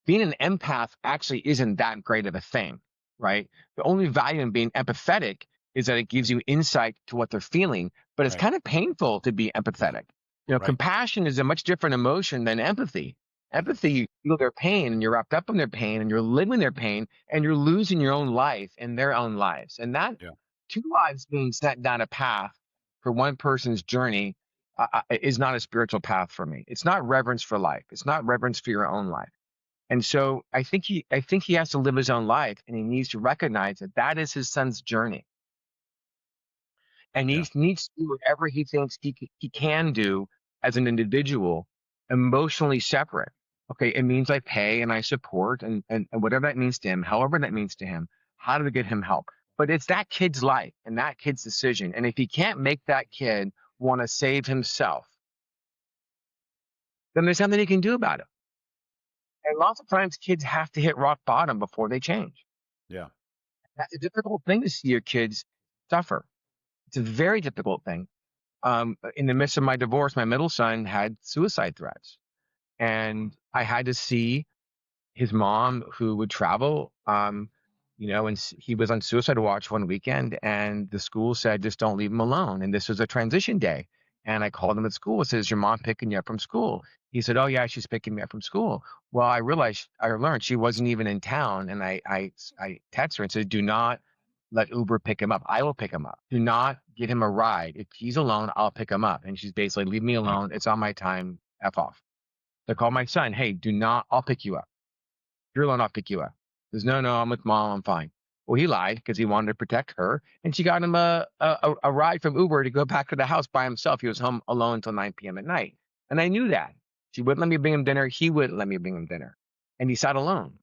being an empath actually isn't that great of a thing, right? The only value in being empathetic is that it gives you insight to what they're feeling, but it's right, kind of painful to be empathetic. right. Compassion is a much different emotion than empathy. Empathy, you feel their pain and you're wrapped up in their pain and you're living their pain and you're losing your own life and their own lives. And that Yeah, two lives being set down a path for one person's journey is not a spiritual path for me. It's not reverence for life. It's not reverence for your own life. And so I think he has to live his own life and he needs to recognize that that is his son's journey and yeah, he needs to do whatever he thinks he can do as an individual, emotionally separate. Okay, it means I pay and I support and whatever that means to him, however that means to him, how do we get him help? But it's that kid's life and that kid's decision. And if he can't make that kid want to save himself, then there's something he can do about it. And lots of times kids have to hit rock bottom before they change. yeah, That's a difficult thing to see your kids suffer. It's a very difficult thing. In the midst of my divorce, my middle son had suicide threats, and I had to see his mom, who would travel, and he was on suicide watch one weekend, and the school said, just don't leave him alone. And this was a transition day. And I called him at school and said, is your mom picking you up from school? He said, oh yeah, she's picking me up from school. Well, I learned she wasn't even in town. And I text her and said, do not let Uber pick him up. I will pick him up. Do not get him a ride. If he's alone, I'll pick him up. And she's basically, leave me alone. It's on my time. F off. I called my son. Hey, do not, I'll pick you up. You're alone, I'll pick you up. He says, no, no, I'm with mom, I'm fine. Well, he lied because he wanted to protect her. And she got him a ride from Uber to go back to the house by himself. He was home alone until 9 p.m. at night. And I knew that. She wouldn't let me bring him dinner. He wouldn't let me bring him dinner. And he sat alone.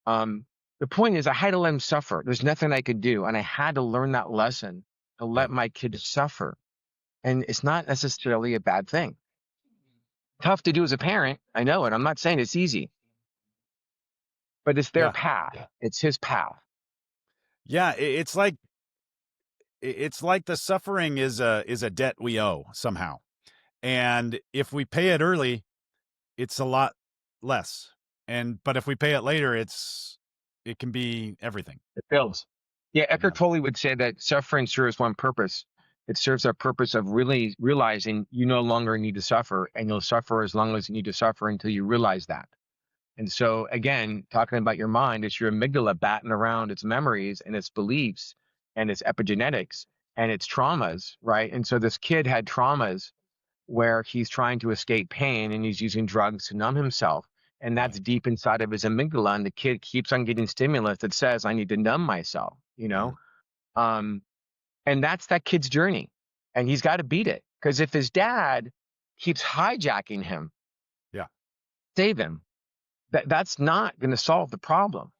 Um, the point is, I had to let him suffer. There's nothing I could do. And I had to learn that lesson to yeah, let my kids suffer. And it's not necessarily a bad thing. Tough to do as a parent. I know it. I'm not saying it's easy, but it's their yeah, path. It's his path. yeah. It's like the suffering is a debt we owe somehow, and if we pay it early, it's a lot less. But if we pay it later, it can be everything. It builds. Yeah, Yeah, Eckhart Tolle would say that suffering serves one purpose. It serves a purpose of really realizing you no longer need to suffer, and you'll suffer as long as you need to suffer until you realize that. And so, again, talking about your mind, it's your amygdala batting around its memories and its beliefs and its epigenetics and its traumas, right? And so this kid had traumas where he's trying to escape pain and he's using drugs to numb himself. And right, that's deep inside of his amygdala. And the kid keeps on getting stimulus that says, I need to numb myself, yeah, Um, and that's that kid's journey. and he's got to beat it. Because if his dad keeps hijacking him, Yeah. save him, that's not going to solve the problem.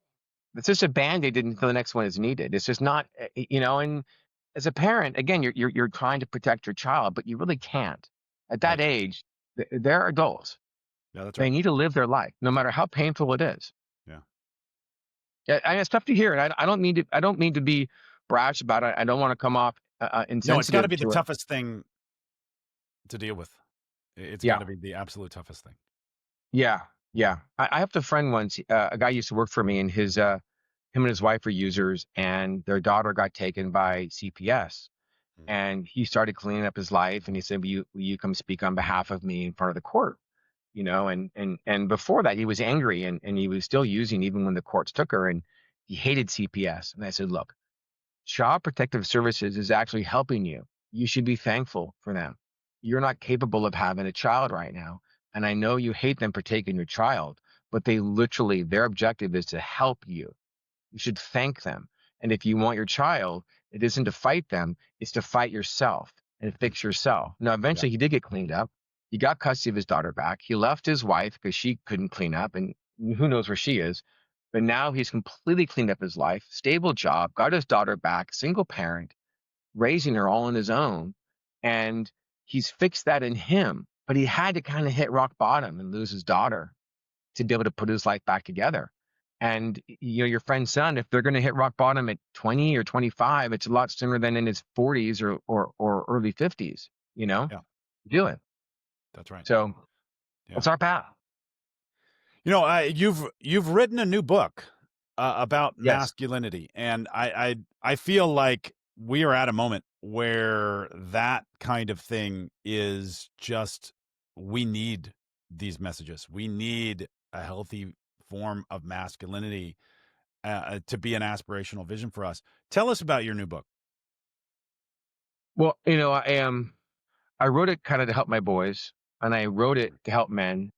It's just a band-aid until the next one is needed. It's just not, and as a parent, again, you're trying to protect your child, but you really can't. At that Right. age, they're adults. Yeah, that's They right. need to live their life, no matter how painful it is. Yeah. Yeah, and it's tough to hear, and I don't mean to be brash about it. I don't want to come off No, it's got to insensitive be the to it. toughest thing to deal with. It's got Yeah, to be the absolute toughest thing. yeah, yeah. I have a friend once, a guy used to work for me, and him and his wife were users, and their daughter got taken by CPS. Mm. And he started cleaning up his life, and he said, will you come speak on behalf of me in front of the court? And before that, he was angry, and he was still using even when the courts took her, and he hated CPS. And I said, look, Child Protective Services is actually helping you. You should be thankful for them. You're not capable of having a child right now. And I know you hate them for taking your child, but their objective is to help you. You should thank them. And if you want your child, it isn't to fight them, it's to fight yourself and Mm. fix yourself. Now, Yeah. eventually he did get cleaned up. He got custody of his daughter back. He left his wife because she couldn't clean up, and who knows where she is. But now he's completely cleaned up his life, stable job, got his daughter back, single parent, raising her all on his own. And he's fixed that in him. But he had to kind of hit rock bottom and lose his daughter to be able to put his life back together. And your friend's son, if they're going to hit rock bottom at 20 or 25, it's a lot sooner than in his 40s or early 50s, Yeah. do it. That's right. So Yeah. that's our path. You've written a new book about Yes. masculinity, and I feel like we are at a moment where that kind of thing is just, we need these messages. We need a healthy form of masculinity to be an aspirational vision for us. Tell us about your new book. Well, I wrote it kind of to help my boys, and I wrote it to help men.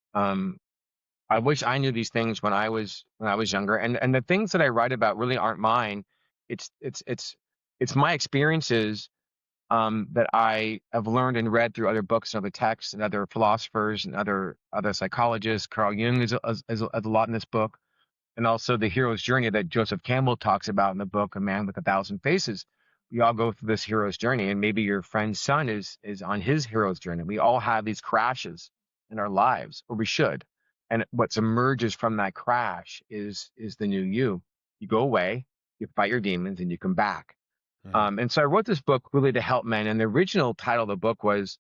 I wish I knew these things when I was younger, and the things that I write about really aren't mine. It's my experiences that I have learned and read through other books and other texts and other philosophers and other psychologists. Carl Jung is a lot in this book, and also the hero's journey that Joseph Campbell talks about in the book A Man with a Thousand Faces. We all go through this hero's journey, and maybe your friend's son is on his hero's journey. We all have these crashes in our lives, or we should. And what emerges from that crash is the new you. You go away, you fight your demons, and you come back. Mhm. And so I wrote this book really to help men. And the original title of the book was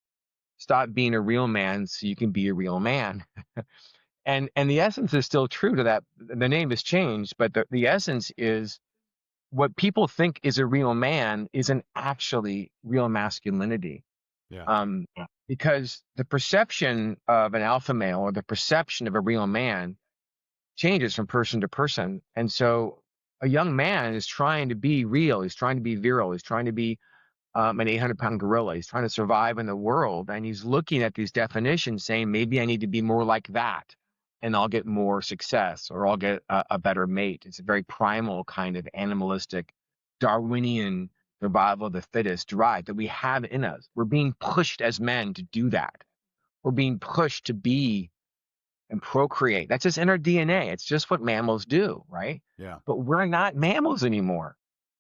"Stop Being a Real Man So You Can Be a Real Man." And the essence is still true to that. The name has changed, but the essence is what people think is a real man isn't actually real masculinity. Yeah. Because the perception of an alpha male or the perception of a real man changes from person to person. And so a young man is trying to be real. He's trying to be virile. He's trying to be an 800-pound gorilla. He's trying to survive in the world. And he's looking at these definitions saying, maybe I need to be more like that and I'll get more success or I'll get a better mate. It's a very primal kind of animalistic, Darwinian survival of the fittest drive that we have in us. We're being pushed as men to do that. We're being pushed to be and procreate. That's just in our DNA. It's just what mammals do, right? Yeah. But we're not mammals anymore.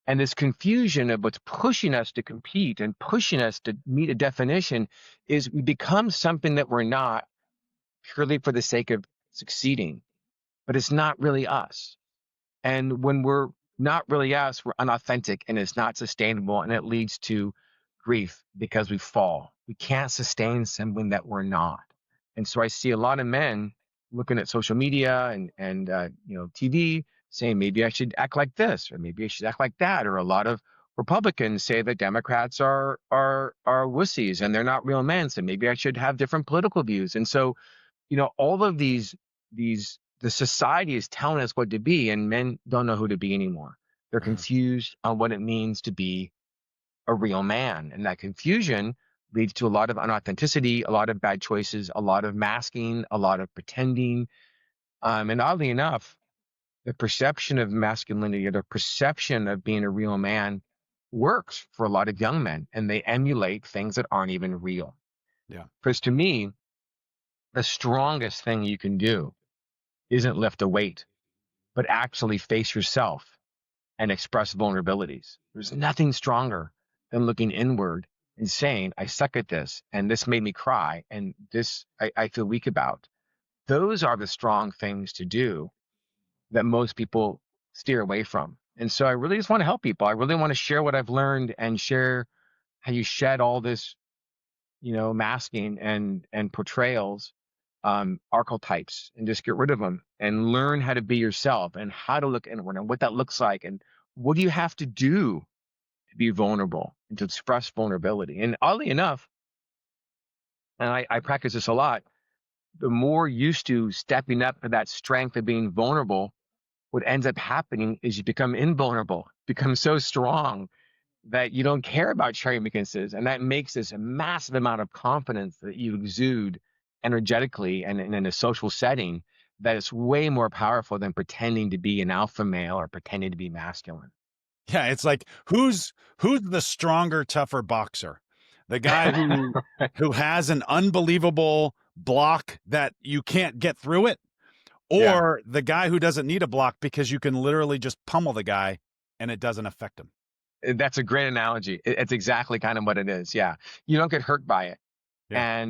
And this confusion of what's pushing us to compete and pushing us to meet a definition is we become something that we're not purely for the sake of succeeding, but it's not really us. And when we're not really us, we're unauthentic and it's not sustainable and it leads to grief because we fall. We can't sustain something that we're not. And so I see a lot of men looking at social media and TV saying maybe I should act like this or maybe I should act like that. Or a lot of Republicans say that Democrats are wussies and they're not real men. So maybe I should have different political views. And so all of the society is telling us what to be, and men don't know who to be anymore. They're Uh-huh. confused on what it means to be a real man. And that confusion leads to a lot of unauthenticity, a lot of bad choices, a lot of masking, a lot of pretending. And oddly enough, the perception of masculinity or the perception of being a real man works for a lot of young men, and they emulate things that aren't even real. Yeah. Because to me, the strongest thing you can do isn't lift a weight, but actually face yourself and express vulnerabilities. There's nothing stronger than looking inward and saying, I suck at this, and this made me cry, and this I feel weak about. Those are the strong things to do that most people steer away from. And so I really just want to help people. I really want to share what I've learned and share how you shed all this, masking and portrayals, archetypes, and just get rid of them and learn how to be yourself and how to look inward and what that looks like and what do you have to do to be vulnerable and to express vulnerability. And oddly enough, and I practice this a lot, the more used to stepping up to that strength of being vulnerable, what ends up happening is you become invulnerable, become so strong that you don't care about sharing weaknesses. And that makes this a massive amount of confidence that you exude energetically and in a social setting that is way more powerful than pretending to be an alpha male or pretending to be masculine. Yeah, it's like who's the stronger, tougher boxer? The guy who has an unbelievable block that you can't get through it, Yeah. or the guy who doesn't need a block because you can literally just pummel the guy and it doesn't affect him. That's a great analogy. It's exactly kind of what it is. Yeah. You don't get hurt by it. Yeah.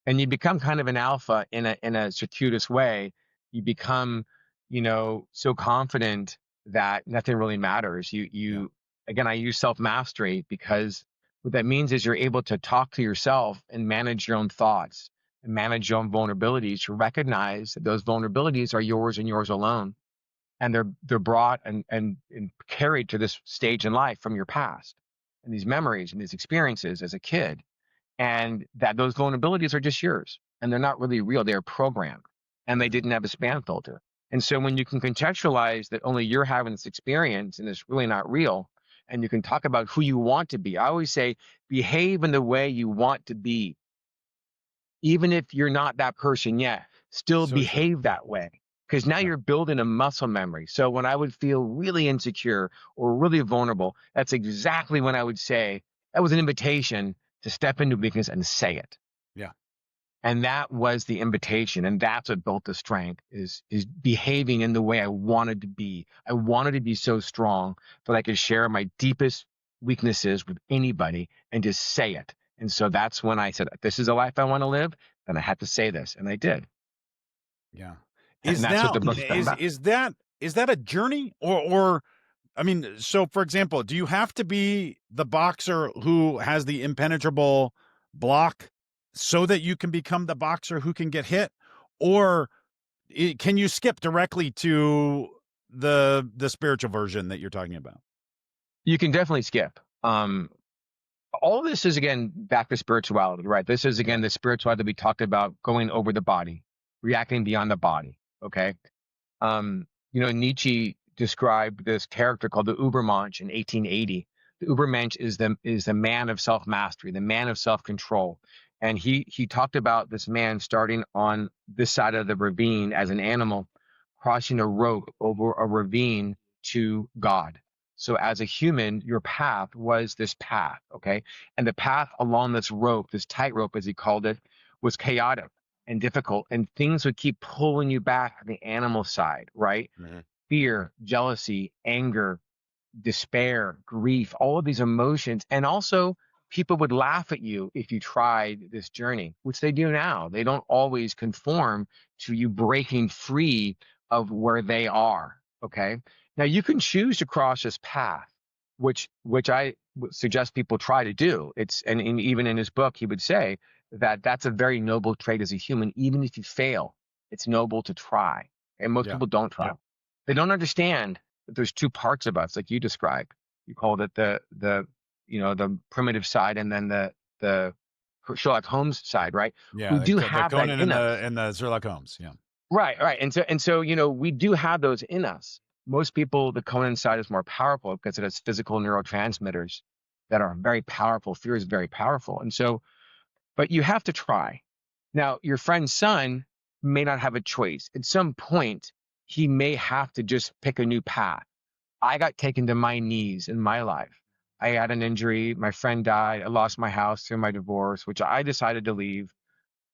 And you become kind of an alpha in a circuitous way. You become, so confident that nothing really matters. Yeah. Again, I use self-mastery because what that means is you're able to talk to yourself and manage your own thoughts and manage your own vulnerabilities to recognize that those vulnerabilities are yours and yours alone. And they're brought and carried to this stage in life from your past and these memories and these experiences as a kid, and that those vulnerabilities are just yours and they're not really real. They're programmed and they didn't have a spam filter. And so when you can contextualize that only you're having this experience and it's really not real, and you can talk about who you want to be, I always say behave in the way you want to be. Even if you're not that person yet, still So true. behave that way. Because now Yeah. you're building a muscle memory. So when I would feel really insecure or really vulnerable, that's exactly when I would say that was an invitation to step into weakness and say it. Yeah. And that was the invitation. And that's what built the strength is behaving in the way I wanted to be. I wanted to be so strong that I could share my deepest weaknesses with anybody and just say it. And so that's when I said, this is a life I want to live. Then I had to say this. And I did. Yeah. And Is that's what now the book's been about. is that a journey, or I mean, so for example, do you have to be the boxer who has the impenetrable block so that you can become the boxer who can get hit, or can you skip directly to the spiritual version that you're talking about? You can definitely skip. All this is, again, back to spirituality, right? This is, Yeah. again, the spirituality we talked about, going over the body, reacting beyond the body. Okay. Nietzsche described this character called the Ubermensch in 1880. The Ubermensch is the man of self mastery, the man of self control, and he talked about this man starting on this side of the ravine as an animal, crossing a rope over a ravine to God. So as a human, your path was this path, okay, and the path along this rope, this tightrope as he called it, was chaotic and difficult, and things would keep pulling you back to the animal side, right? Mhm. Fear, jealousy, anger, despair, grief, all of these emotions. And also, people would laugh at you if you tried this journey, which they do now. They don't always conform to you breaking free of where they are. Okay. Now you can choose to cross this path, which I would suggest people try to do. And even in his book, he would say that that's a very noble trait as a human. Even if you fail, it's noble to try. And most Yeah. people don't try. They don't understand that there's two parts of us, like you described. You called it the primitive side, and then the Sherlock Holmes side, right? Yeah, We do the have that Conan in us. and the Sherlock Holmes. Yeah. Right. And so we do have those in us. Most people, the Conan side is more powerful because it has physical neurotransmitters that are very powerful. Fear is very powerful. And so, but you have to try. Now, your friend's son may not have a choice. At some point, he may have to just pick a new path. I got taken to my knees in my life. I had an injury. My friend died. I lost my house through my divorce, which I decided to leave.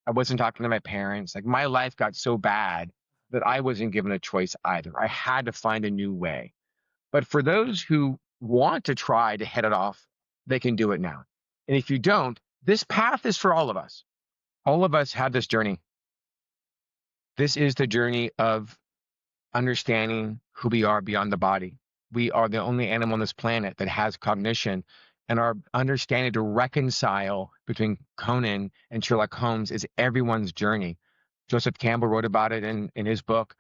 I wasn't talking to my parents. Like my life got so bad that I wasn't given a choice either. I had to find a new way. But for those who want to try to head it off, they can do it now. And if you don't, this path is for all of us. All of us have this journey. This is the journey of understanding who we are beyond the body. We are the only animal on this planet that has cognition, and our understanding to reconcile between Conan and Sherlock Holmes is everyone's journey. Joseph Campbell wrote about it in his book.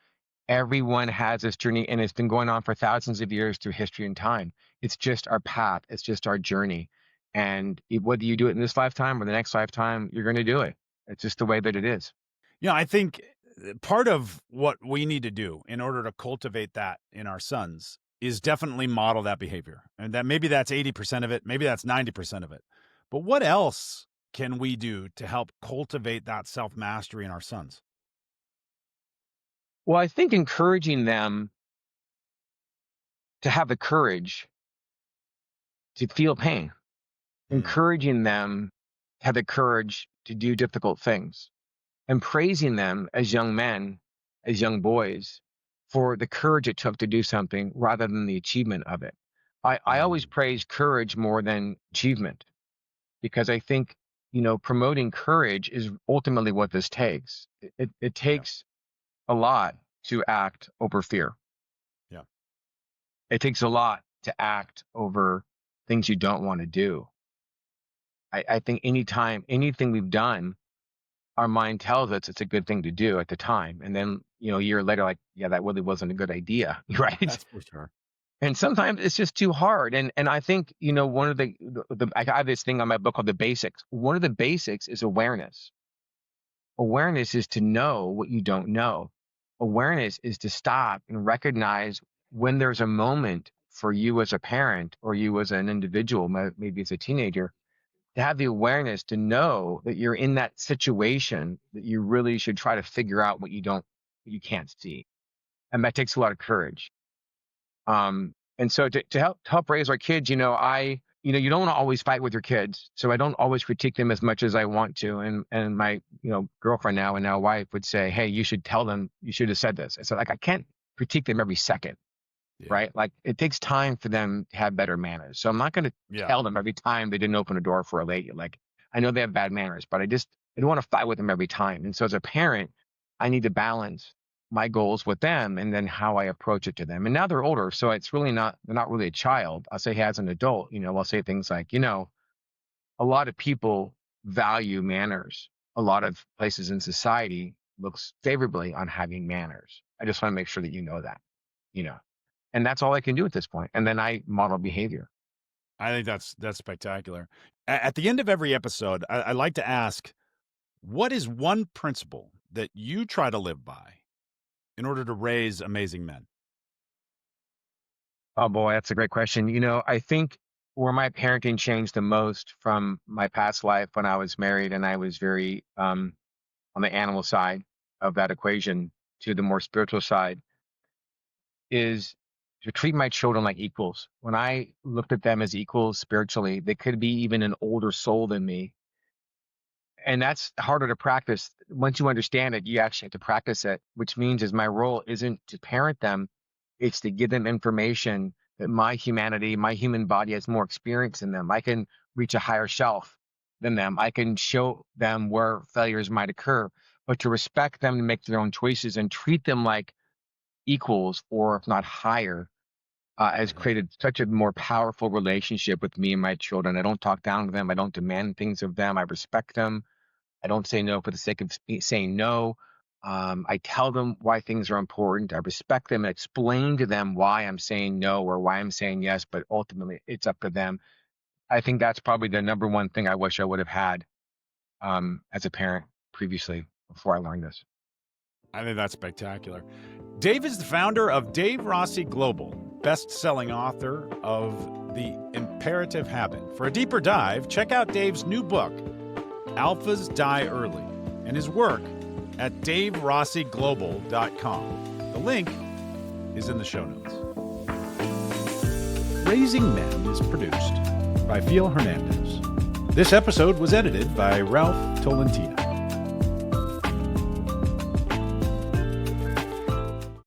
Everyone has this journey, and it's been going on for thousands of years through history and time. It's just our path. It's just our journey. And whether you do it in this lifetime or the next lifetime, you're going to do it. It's just the way that it is. I think part of what we need to do in order to cultivate that in our sons is definitely model that behavior. And that maybe that's 80% of it, maybe that's 90% of it. But what else can we do to help cultivate that self-mastery in our sons? Well, I think encouraging them to have the courage to feel pain, encouraging them to have the courage to do difficult things, and praising them as young men, as young boys, for the courage it took to do something rather than the achievement of it. I always praise courage more than achievement because I think, promoting courage is ultimately what this takes. It takes a lot to act over fear. Yeah. It takes a lot to act over things you don't want to do. I think anything we've done, our mind tells us it's a good thing to do at the time. And then, a year later, like, yeah, that really wasn't a good idea. Right. That's for sure. And sometimes it's just too hard. And I think, one of I have this thing on my book called The Basics. One of the basics is awareness. Awareness is to know what you don't know. Awareness is to stop and recognize when there's a moment for you as a parent or you as an individual, maybe as a teenager, to have the awareness to know that you're in that situation that you really should try to figure out what you can't see. And that takes a lot of courage. And so to help raise our kids, you don't want to always fight with your kids. So I don't always critique them as much as I want to. And my, girlfriend now and now wife would say, hey, you should tell them, you should have said this. And so like, I can't critique them every second. Yeah. Right? Like it takes time for them to have better manners. So I'm not going to tell them every time they didn't open a door for a lady. Like I know they have bad manners, but I don't want to fight with them every time. And so as a parent, I need to balance my goals with them and then how I approach it to them. And now they're older, so it's really they're not really a child. I'll say as an adult, I'll say things like, a lot of people value manners. A lot of places in society looks favorably on having manners. I just want to make sure that you know that, and that's all I can do at this point. And then I model behavior. I think that's spectacular. At the end of every episode, I like to ask, what is one principle that you try to live by in order to raise amazing men? Oh boy, that's a great question. I think where my parenting changed the most from my past life when I was married and I was very on the animal side of that equation to the more spiritual side is to treat my children like equals. When I looked at them as equals spiritually, they could be even an older soul than me. And that's harder to practice. Once you understand it, you actually have to practice it, which means is my role isn't to parent them. It's to give them information that my humanity, my human body has more experience in them. I can reach a higher shelf than them. I can show them where failures might occur, but to respect them and make their own choices and treat them like equals or if not higher has created such a more powerful relationship with me and my children. I don't talk down to them. I don't demand things of them. I respect them. I don't say no for the sake of saying no. I tell them why things are important. I respect them and explain to them why I'm saying no or why I'm saying yes, but ultimately it's up to them. I think that's probably the number one thing I wish I would have had as a parent previously before I learned this. I think that's spectacular. Dave is the founder of Dave Rossi Global, best-selling author of The Imperative Habit. For a deeper dive, check out Dave's new book, Alphas Die Early, and his work at daverossiglobal.com. The link is in the show notes. Raising Men is produced by Phil Hernandez. This episode was edited by Ralph Tolentino.